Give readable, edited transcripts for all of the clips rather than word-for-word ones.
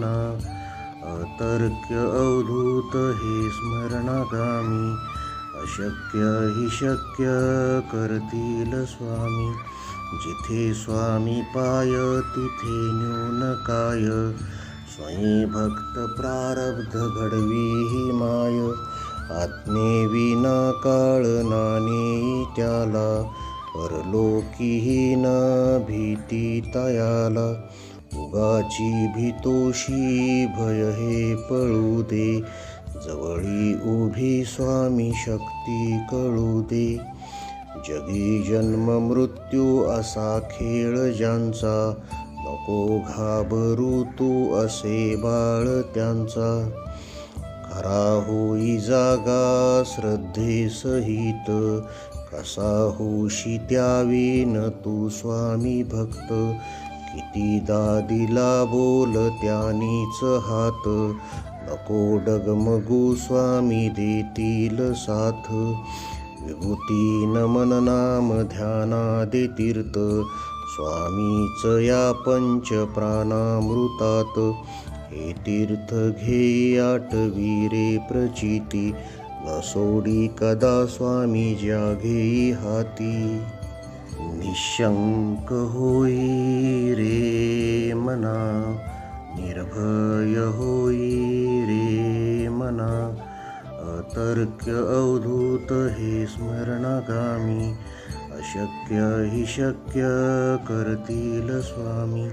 मना अतर्क्य अवधूत हे स्मरणागामी अशक्य हि शक्य करतील स्वामी जिथे स्वामी पाय तिथे न्यून काय स्वयं भक्त प्रारब्ध घडवी ही माय आज्ञेविना काळ नाने त्याला परलोकीही न भीती तयाला उगाची भीतोशी भय हे पळू दे जवळी उभी स्वामी शक्ती कळू दे जगी जन्म मृत्यू असा खेळ ज्यांचा नको घाबरू तू असे बाळ त्यांचा खरा होई जागा श्रद्धेसहित कसा होशी त्यावेन तू स्वामी भक्त कितीदा दिला बोल त्यानीच हात नको डगमगू स्वामी देतील साथ विभूती नमन नाम ध्यानादे तीर्थ स्वामीच या पंच प्राणामृतात हे तीर्थ घे आठवी रे प्रचिती न सोडी कदा स्वामी ज्या घेई हाती निशंक होई रे मना निर्भय होई रे मना अतर्क्य अवधूत हे स्मरणागामी अशक्य हि शक्य करतील स्वामी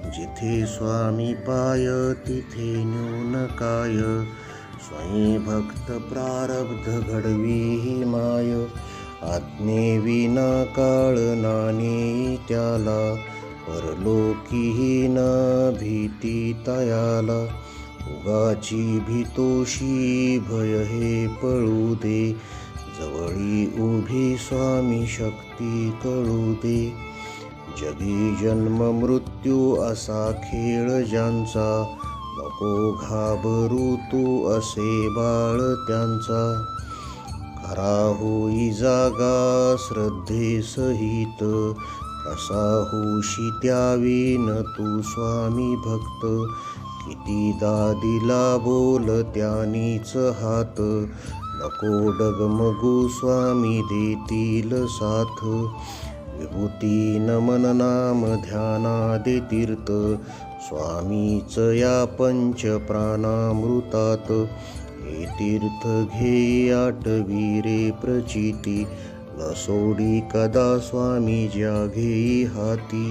जिथे स्वामी पाय तिथे न्यून काय स्वयं भक्त प्रारब्ध घडवी ही माय आज्ञेविना काळ नाने त्याला परलोकीही न भीती तयाला उगाची भीतोशी भय हे पळू दे जवळी उभी स्वामी शक्ती कळू दे जगी जन्म मृत्यू असा खेळ ज्यांचा नको घाबरू तू असे बाळ त्यांचा खरा होई जागा श्रद्धेसहित कसा होशी त्यावेन तू स्वामी भक्त कितीदा दिला बोल त्यानीच हात नको डगमगू स्वामी देतील साथ विभूती नमन नाम ध्यानादे तीर्थ स्वामीच या पंच प्राणामृतात हे तीर्थ घे आठवी रे प्रचिती न सोडी कदा स्वामी ज्या घेई हाती